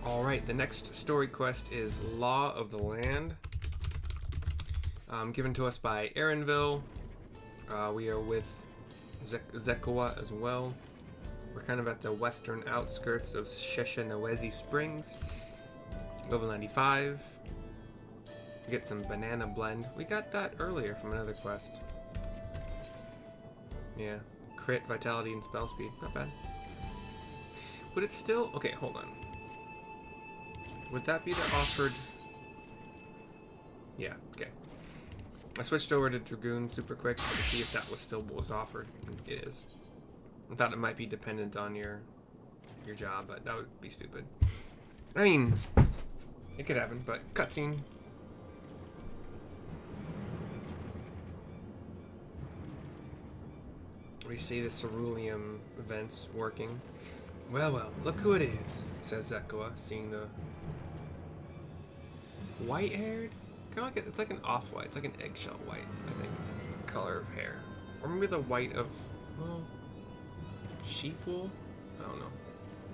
Alright, the next story quest is Law of the Land. Given to us by Aaronville. We are with Zekowa as well. We're kind of at the western outskirts of Sheshenawezi Springs. Level 95. We get some banana blend. We got that earlier from another quest. Yeah. Crit, vitality, and spell speed. Not bad. Would it still... Okay, hold on. Would that be the offered... Yeah, okay. I switched over to Dragoon super quick to see if that was still what was offered. It is. I thought it might be dependent on your job, but that would be stupid. I mean, it could happen, but cutscene. We see the cerulean vents working. Well, look who it is, says Zekowa, seeing the white-haired. Kind of like it's like an off-white. It's like an eggshell white, I think, color of hair, or maybe the white of sheep wool. I don't know.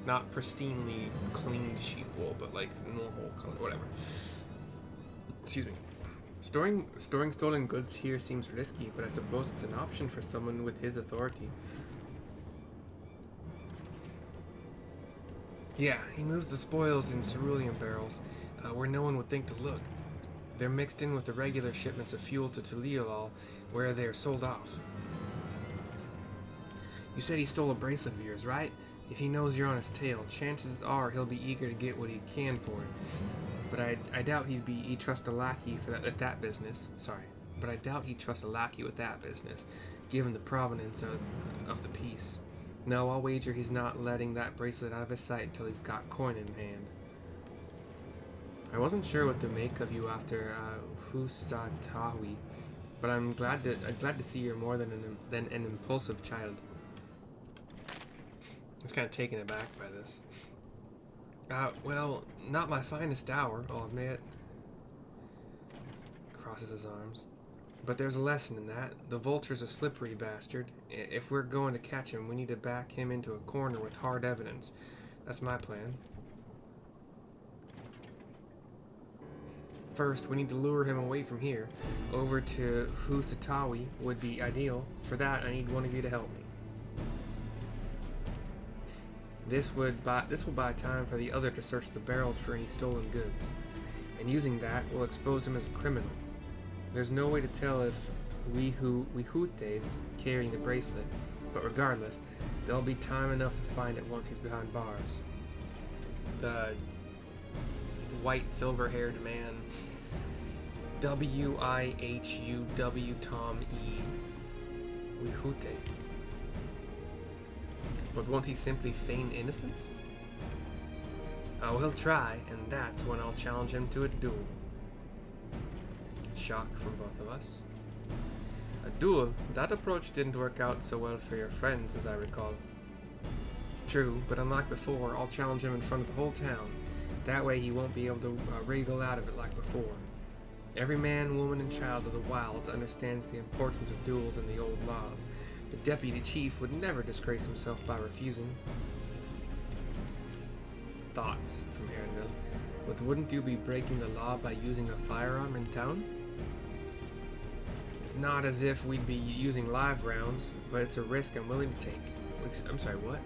Not pristinely cleaned sheep wool, but like normal color, whatever. Excuse me. Storing stolen goods here seems risky, but I suppose it's an option for someone with his authority. Yeah, he moves the spoils in cerulean barrels, where no one would think to look. They're mixed in with the regular shipments of fuel to Tuliolal, where they are sold off. You said he stole a bracelet of yours, right? If he knows you're on his tail, chances are he'll be eager to get what he can for it. But I doubt he'd trust a lackey with that business. Sorry, but I doubt he'd trust a lackey with that business, given the provenance of the piece. No, I'll wager he's not letting that bracelet out of his sight until he's got coin in hand. I wasn't sure what to make of you after Husatawi, but I'm glad to see you're more than an impulsive child. I was kind of taken aback by this. Well, not my finest hour, I'll admit. Crosses his arms. But there's a lesson in that. The vulture's a slippery bastard. If we're going to catch him, we need to back him into a corner with hard evidence. That's my plan. First, we need to lure him away from here. Over to Husatawi would be ideal. For that, I need one of you to help me. This will buy time for the other to search the barrels for any stolen goods. And using that, we'll expose him as a criminal. There's no way to tell if Wihutes carrying the bracelet, but regardless, there'll be time enough to find it once he's behind bars. The white, silver-haired man, W-I-H-U-W Tom E. Wihute. But won't he simply feign innocence? Oh, he'll try, and that's when I'll challenge him to a duel. Shock from both of us. A duel? That approach didn't work out so well for your friends, as I recall. True, but unlike before, I'll challenge him in front of the whole town. That way he won't be able to wriggle out of it like before. Every man, woman, and child of the wilds understands the importance of duels in the old laws. The deputy chief would never disgrace himself by refusing. Thoughts from Aaronville. But wouldn't you be breaking the law by using a firearm in town? It's not as if we'd be using live rounds, but it's a risk I'm willing to take. I'm sorry, what?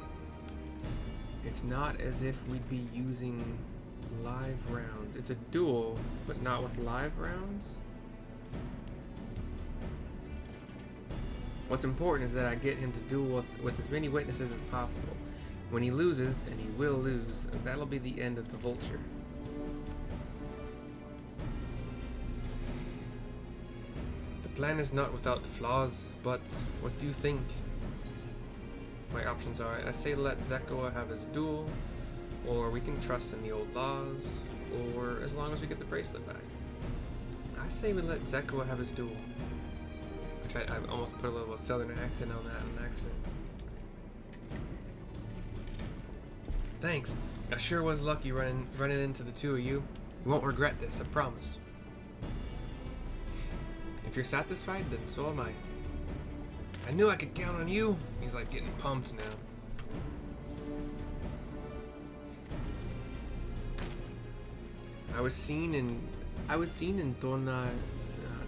It's not as if we'd be using live rounds. It's a duel, but not with live rounds? What's important is that I get him to duel with as many witnesses as possible. When he loses, and he will lose, that'll be the end of the vulture. The plan is not without flaws, but what do you think? My options are, I say let Zekowa have his duel, or we can trust in the old laws, or as long as we get the bracelet back. I say we let Zekowa have his duel. I almost put a little southern accent on that accent. Thanks. I sure was lucky running into the two of you. You won't regret this, I promise. If you're satisfied, then so am I. I knew I could count on you. He's like getting pumped now. I was seen in Donna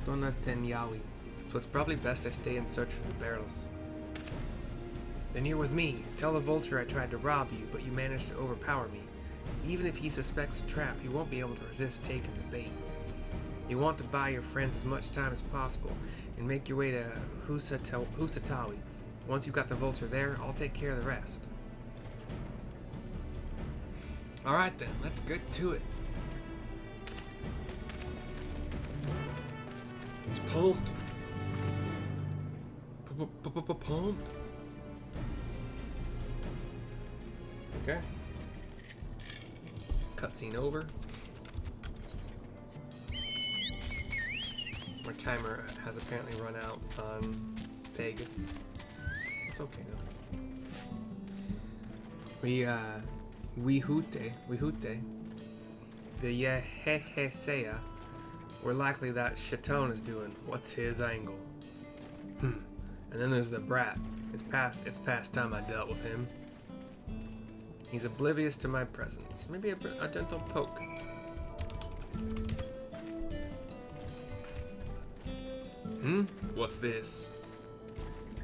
Tenyawi, so it's probably best I stay and search for the barrels. Then you're with me. Tell the vulture I tried to rob you, but you managed to overpower me. Even if he suspects a trap, he won't be able to resist taking the bait. You want to buy your friends as much time as possible and make your way to Husatawi. Once you've got the vulture there, I'll take care of the rest. Alright then, let's get to it. He's pumped. Pumped. Okay. Cutscene over. My timer has apparently run out on Vegas. It's okay though. We hute. The Yehehesea. We're likely that Chaton is doing. What's his angle? And then there's the brat. It's past time I dealt with him. He's oblivious to my presence. Maybe a gentle poke. What's this?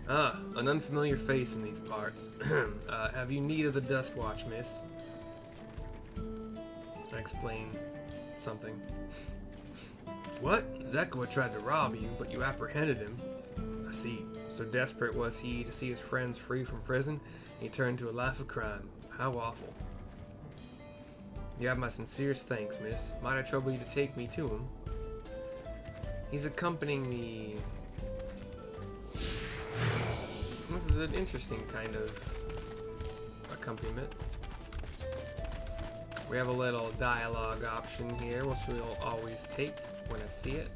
Ah, an unfamiliar face in these parts. Have you need of the dust watch, miss? I explain something. What? Zekowa tried to rob you, but you apprehended him. I see. So desperate was he to see his friends free from prison, he turned to a life of crime. How awful. You have my sincerest thanks, miss. Might I trouble you to take me to him? He's accompanying me. This is an interesting kind of accompaniment. We have a little dialogue option here, which we'll always take when I see it.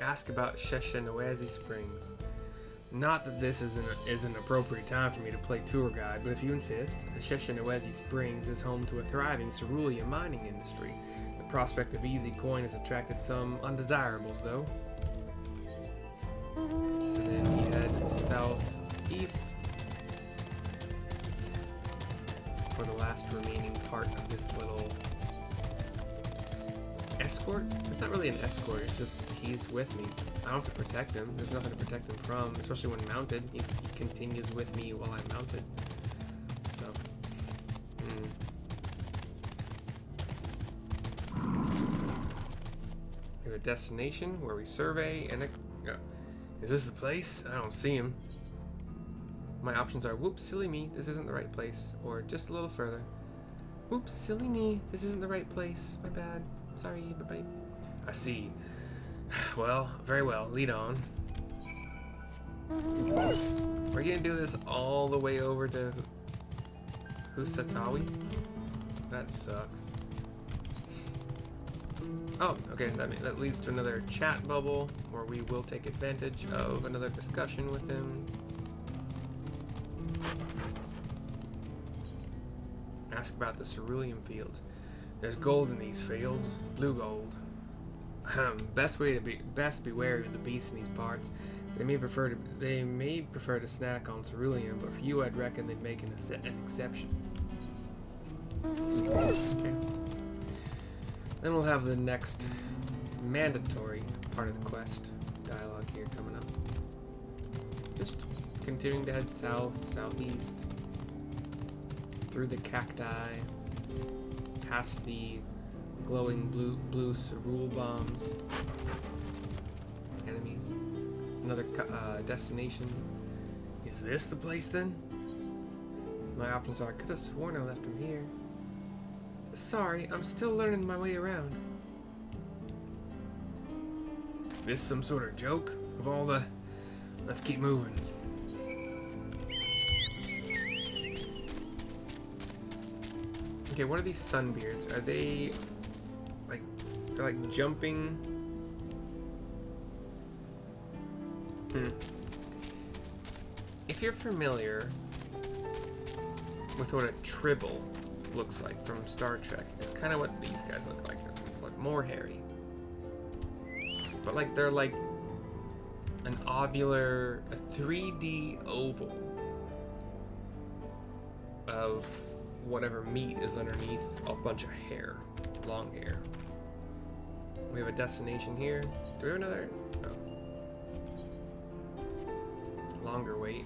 Ask about Sheshenawezi Springs. Not that this is an appropriate time for me to play tour guide, but if you insist, Sheshenawezi Springs is home to a thriving cerulean mining industry. The prospect of easy coin has attracted some undesirables, though. And then we head southeast for the last remaining part of this little escort? It's not really an escort, it's just he's with me. I don't have to protect him. There's nothing to protect him from, especially when mounted. He continues with me while I'm mounted. So, we have a destination where we survey and is this the place? I don't see him. My options are, whoops, silly me, this isn't the right place. Or just a little further. Whoops, silly me, this isn't the right place. My bad. Sorry, bye-bye. I see. Well, very well. Lead on. We're gonna do this all the way over to Husatawi? That sucks. Oh, okay, that leads to another chat bubble where we will take advantage of another discussion with him. Ask about the cerulean fields. There's gold in these fields, blue gold. Best be wary of the beasts in these parts. They may prefer to snack on cerulean, but for you, I'd reckon they'd make an exception. Okay. Then we'll have the next mandatory part of the quest dialogue here coming up. Just continuing to head southeast, through the cacti, past the glowing blue cerule bombs. Enemies. Another destination. Is this the place then? My options are, I could have sworn I left him here. Sorry, I'm still learning my way around. This some sort of joke? Of all the... Let's keep moving. Okay, what are these sunbeards? Are they... They're like jumping... If you're familiar with what a tribble looks like from Star Trek, it's kind of what these guys look like, but more hairy. But like they're like an a 3D oval of whatever meat is underneath a bunch of hair. Long hair. We have a destination here. Do we have another? No. Longer wait.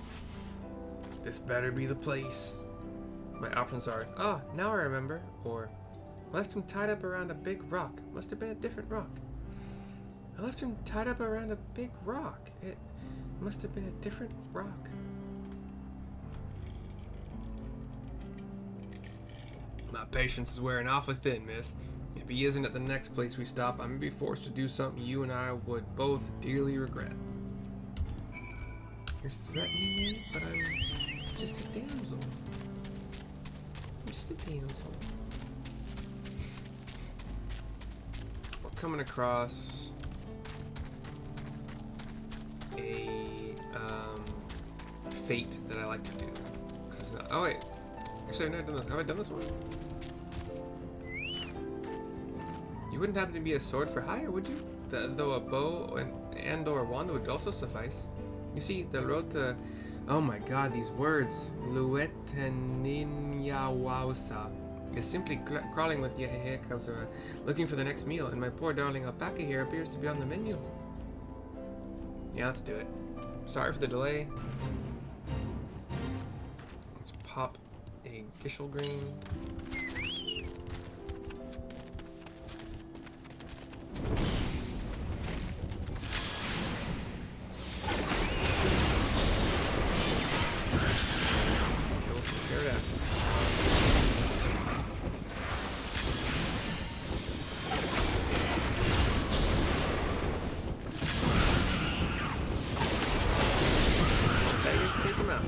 This better be the place. My options are, oh, now I remember, or I left him tied up around a big rock. Must have been a different rock. I left him tied up around a big rock. It must have been a different rock. My patience is wearing awfully thin, miss. If he isn't at the next place we stop, I'm gonna be forced to do something you and I would both dearly regret. You're threatening me, but I'm just a damsel. I'm just a damsel. We're coming across a fate that I like to do. Oh wait, actually I've never done this. Have I done this one? You wouldn't happen to be a sword for hire, would you? Though a bow and or wand would also suffice. You see, the road to... Oh my god, these words. Lueteninyawausa is simply crawling with Yehehekausa, looking for the next meal, and my poor darling alpaca here appears to be on the menu. Yeah, let's do it. Sorry for the delay. Let's pop a Gishel Green. Take him out.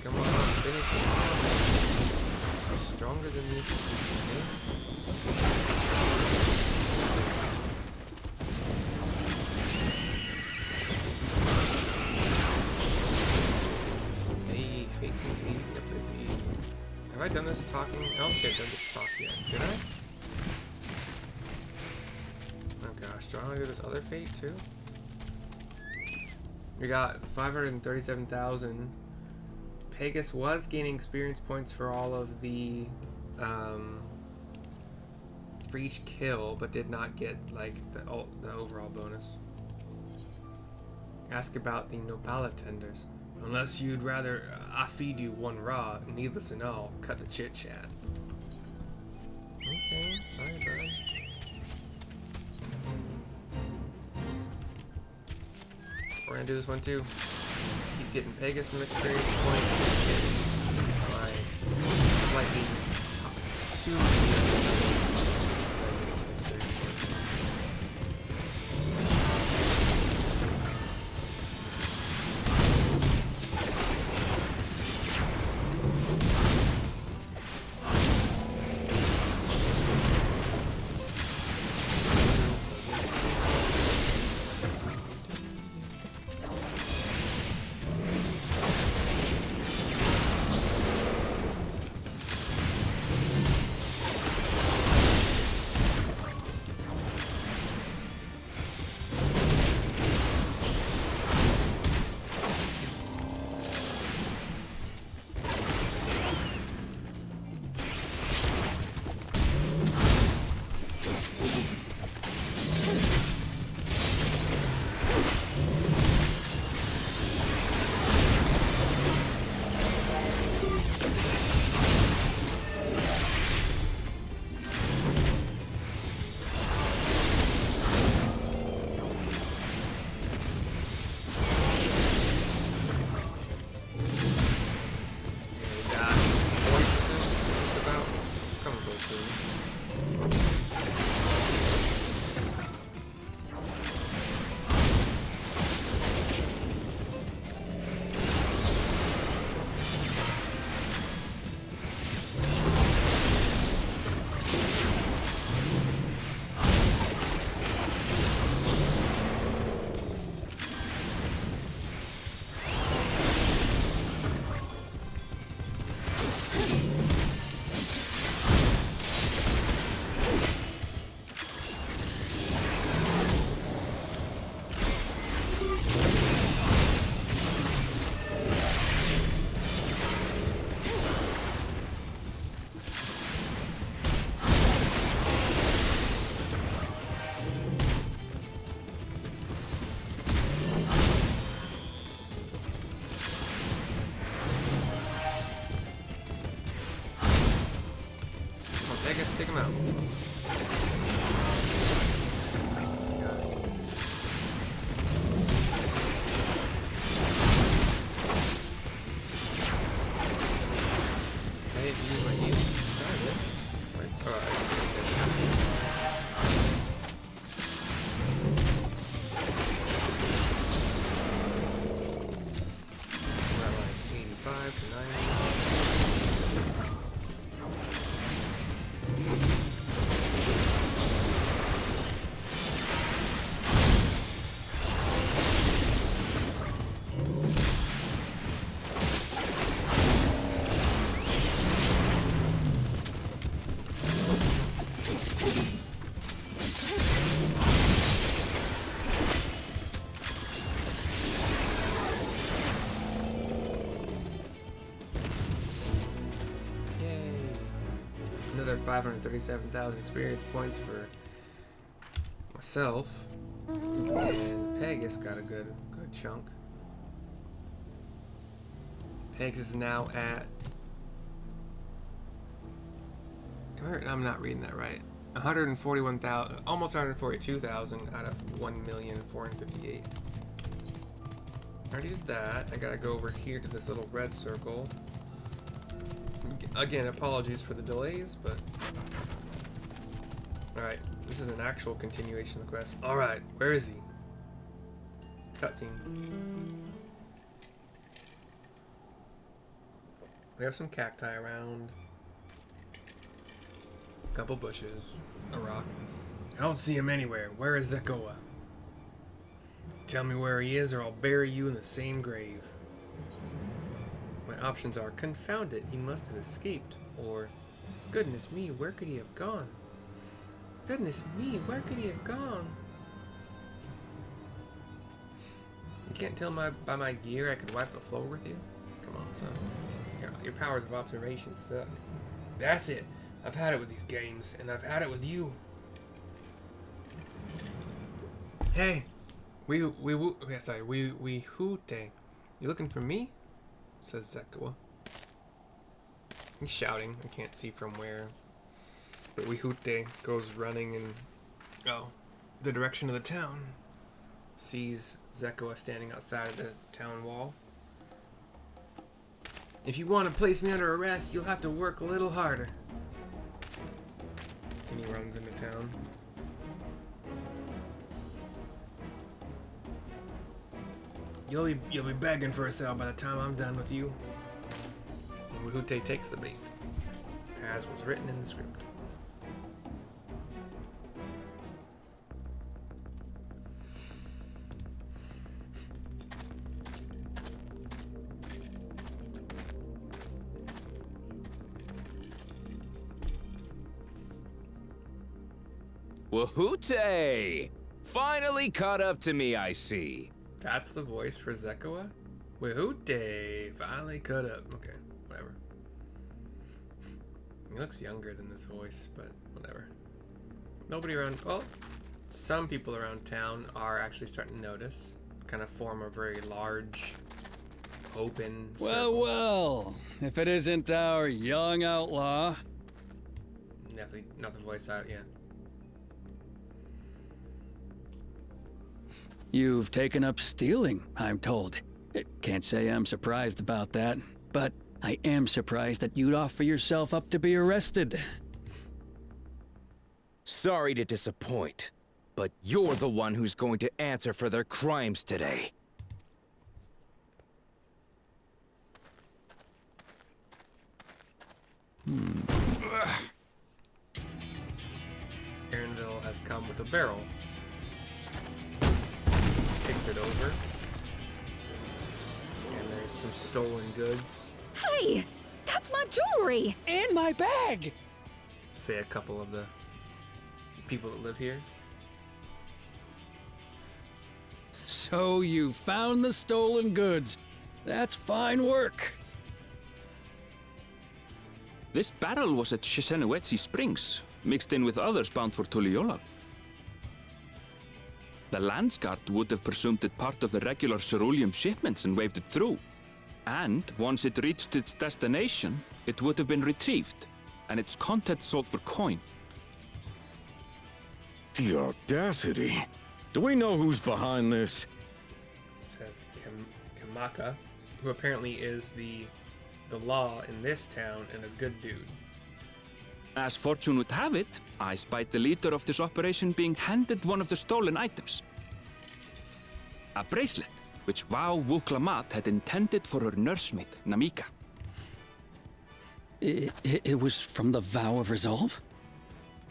Come on, finish it off. You're stronger than this. Hey, fake complete. Have I done this talking? I don't think I've done this talk yet. Did I? Oh gosh, do I want to do this other fate too? We got 537,000. Pegasus was gaining experience points for all of the, for each kill, but did not get, like, the overall bonus. Ask about the Nopala tenders. Unless you'd rather I feed you one raw, needless and all, cut the chit-chat. Okay, sorry, bud. We're gonna do this one too. Keep getting Pegasus some experience points. Keep getting my slightly soon to be experience points. Take him out. I didn't use my heal. Darn it. Oh, I didn't get that. We're at like 85 to 90. Another 537,000 experience points for myself, and Pegasus got a good chunk. Pegasus is now at, I'm not reading that right, 141,000, almost 142,000 out of 1,458,000. I already did that. I gotta go over here to this little red circle. Again, apologies for the delays, but... Alright, this is an actual continuation of the quest. Alright, where is he? Cutscene. We have some cacti around. A couple bushes. A rock. I don't see him anywhere. Where is Zekowa? Tell me where he is or I'll bury you in the same grave. My options are, confound it, he must have escaped, or, goodness me, where could he have gone? Goodness me, where could he have gone? You can't tell by my gear I could wipe the floor with you? Come on, son. Your powers of observation suck. That's it. I've had it with these games, and I've had it with you. Hey! We hoote. You looking for me? Says Zekowa. He's shouting. I can't see from where. But Wihute goes running in the direction of the town. Sees Zekowa standing outside of the town wall. If you want to place me under arrest, you'll have to work a little harder. And he runs into town. You'll be begging for a cell by the time I'm done with you. And Wihute takes the bait, as was written in the script. Wahute! Finally caught up to me, I see. That's the voice for Zekowa? Wihute! Finally caught up. Okay, whatever. He looks younger than this voice, but whatever. Nobody around... Well, some people around town are actually starting to notice. Kind of form a very large, open circle. Well, if it isn't our young outlaw. Definitely not the voice out yet. You've taken up stealing, I'm told. Can't say I'm surprised about that, but I am surprised that you'd offer yourself up to be arrested. Sorry to disappoint, but you're the one who's going to answer for their crimes today. Arendelle has come with a barrel. Kicks it over. And there's some stolen goods. Hey! That's my jewelry! And my bag! Say a couple of the people that live here. So you found the stolen goods. That's fine work. This barrel was at Shisenowetsi Springs, mixed in with others bound for Tuliyola. The Landsguard would have presumed it part of the regular ceruleum shipments and waved it through. And once it reached its destination, it would have been retrieved, and its contents sold for coin. The audacity. Do we know who's behind this? Says Kamaka, who apparently is the law in this town and a good dude. As fortune would have it, I spied the leader of this operation being handed one of the stolen items. A bracelet, which Vau Wuklamat had intended for her nursemaid, Namika. It was from the Vow of Resolve?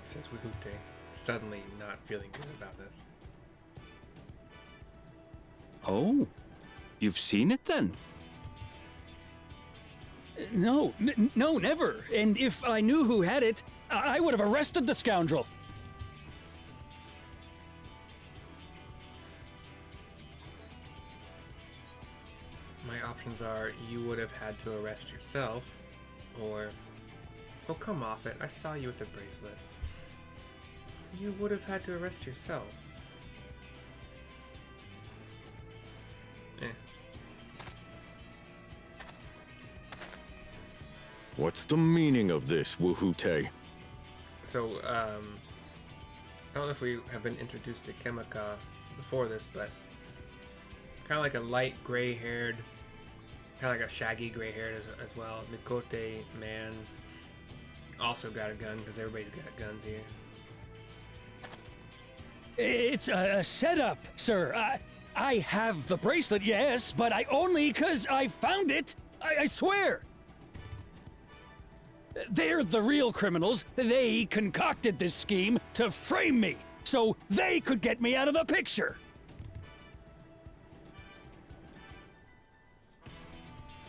Says Wihute, suddenly not feeling good about this. Oh, you've seen it then? No, no, never. And if I knew who had it, I would have arrested the scoundrel. My options are you would have had to arrest yourself, or... Oh, come off it. I saw you with the bracelet. You would have had to arrest yourself. What's the meaning of this, Wahute? So, I don't know if we have been introduced to Kamaka before this, but kind of like a light gray-haired, kind of like a shaggy gray-haired as well. Mikote man also got a gun, because everybody's got guns here. It's a setup, sir. I have the bracelet, yes, but I only because I found it. I swear. They're the real criminals. They concocted this scheme to frame me, so they could get me out of the picture.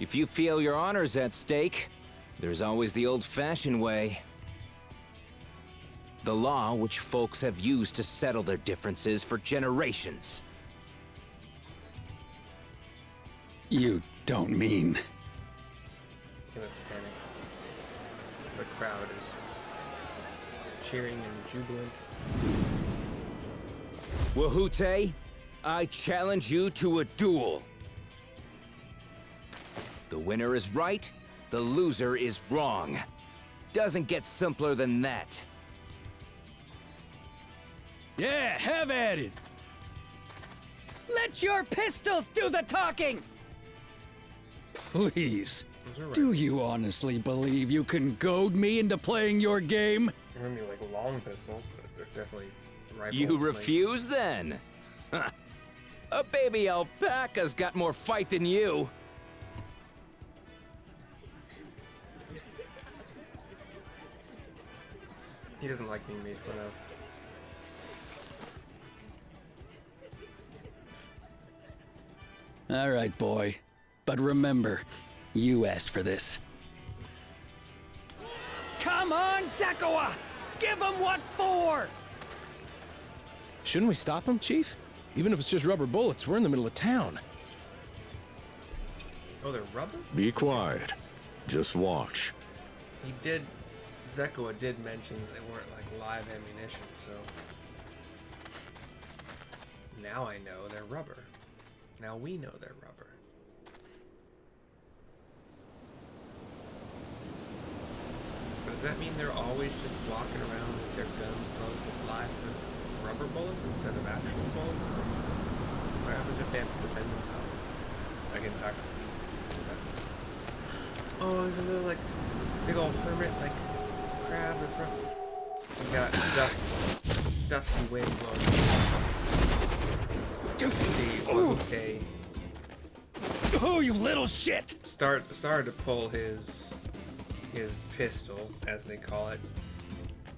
If you feel your honor's at stake, there's always the old-fashioned way. The law which folks have used to settle their differences for generations. You don't mean... He looks panicked. The crowd is cheering and jubilant. Wahute, I challenge you to a duel. The winner is right, the loser is wrong. Doesn't get simpler than that. Yeah, have at it. Let your pistols do the talking! Please. Those are Do rifles. you honestly believe you can goad me into playing your game? They're gonna be like long pistols, but they're definitely rifle. You like- refuse then? Huh. A baby alpaca's got more fight than you. He doesn't like being made fun of. All right, boy. But remember, you asked for this. Come on, Zekowa! Give them what for! Shouldn't we stop him, Chief? Even if it's just rubber bullets, we're in the middle of town. Oh, they're rubber? Be quiet. Just watch. He did. Zekowa did mention that they weren't like live ammunition, so. Now I know they're rubber. Now we know they're rubber. But does that mean they're always just walking around with their guns loaded with live with rubber bullets instead of actual bullets? Like, what happens if they have to defend themselves against actual beasts? But, oh, there's a little like big old hermit like crab that's right. We got dusty wind blowing. You see Wahute Oh, you little shit! started to pull his pistol, as they call it,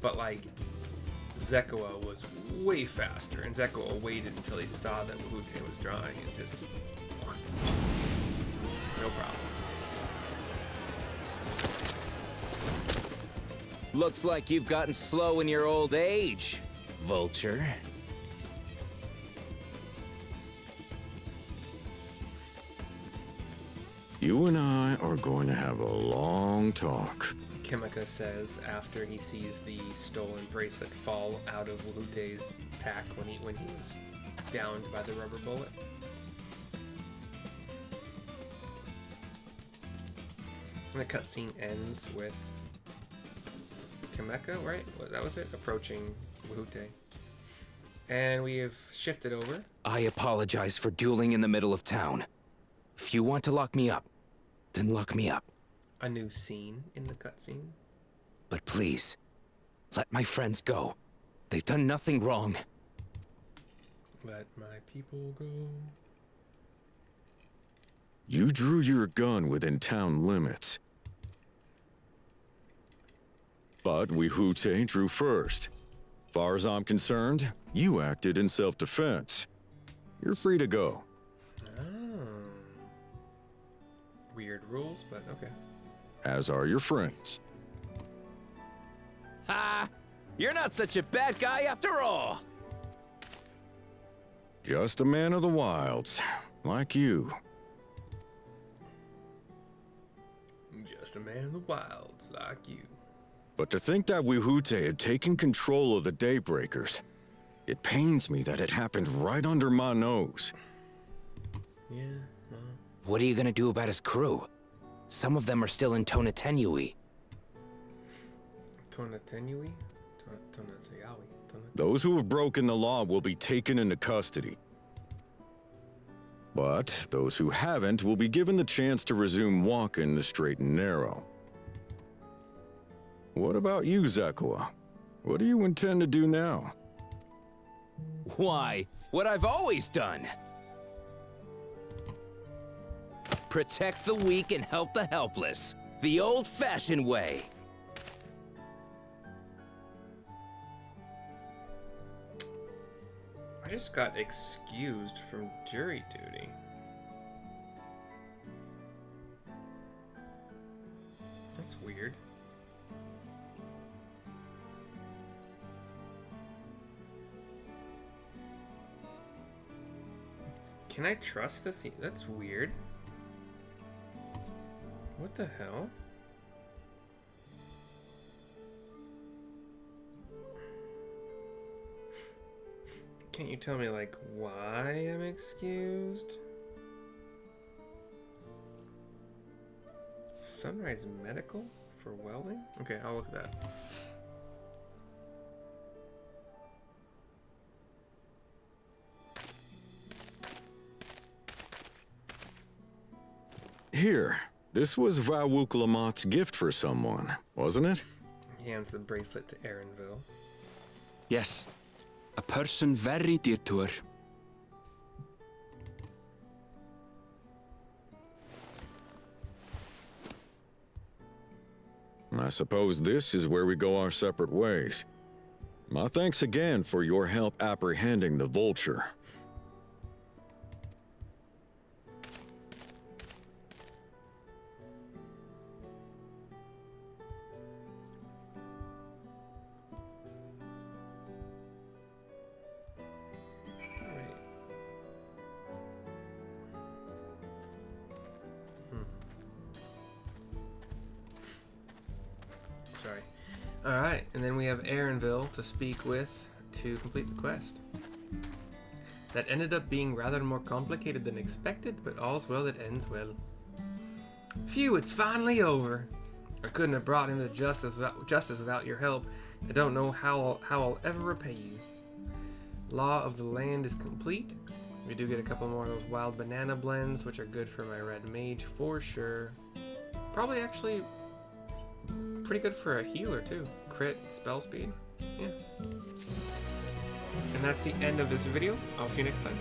but like Zekowa was way faster, and Zekowa waited until he saw that Wahute was drawing and just no problem. Looks like you've gotten slow in your old age, Vulture. You and I are going to have a long talk. Kimika says after he sees the stolen bracelet fall out of Wahute's pack when he was downed by the rubber bullet. And the cutscene ends with Kimika, right? That was it? Approaching Wahute. And we have shifted over. I apologize for dueling in the middle of town. If you want to lock me up, then lock me up. A new scene in the cutscene. But please, let my friends go. They've done nothing wrong. Let my people go. You drew your gun within town limits. But Wahute drew first. Far as I'm concerned, you acted in self-defense. You're free to go. Oh. Weird rules, but okay. As are your friends. Ha! You're not such a bad guy after all! Just a man of the wilds, like you. Just a man in the wilds like you. But to think that Wahute had taken control of the Daybreakers, it pains me that it happened right under my nose. Yeah, no. What are you gonna do about his crew? Some of them are still in Tonatenui. Tonatenui? Tonateyawi. Those who have broken the law will be taken into custody. But those who haven't will be given the chance to resume walking the straight and narrow. What about you, Zekowa? What do you intend to do now? Why? What I've always done! Protect the weak and help the helpless. The old-fashioned way. just got excused from jury duty. That's weird. Can I trust this? That's weird. What the hell? Can't you tell me, like, why I'm excused? Sunrise Medical for welding? Okay, I'll look at that. Here, this was Vawuk Lamotte's gift for someone, wasn't it? He hands the bracelet to Erinville. Yes, a person very dear to her. I suppose this is where we go our separate ways. My thanks again for your help apprehending the vulture. Sorry. Alright, and then we have Erinville to speak with to complete the quest. That ended up being rather more complicated than expected, but all's well that ends well. Phew, it's finally over. I couldn't have brought him to justice without your help. I don't know how I'll ever repay you. Law of the land is complete. We do get a couple more of those wild banana blends, which are good for my red mage for sure. Probably actually pretty good for a healer too. Crit, spell speed. Yeah. And that's the end of this video. I'll see you next time.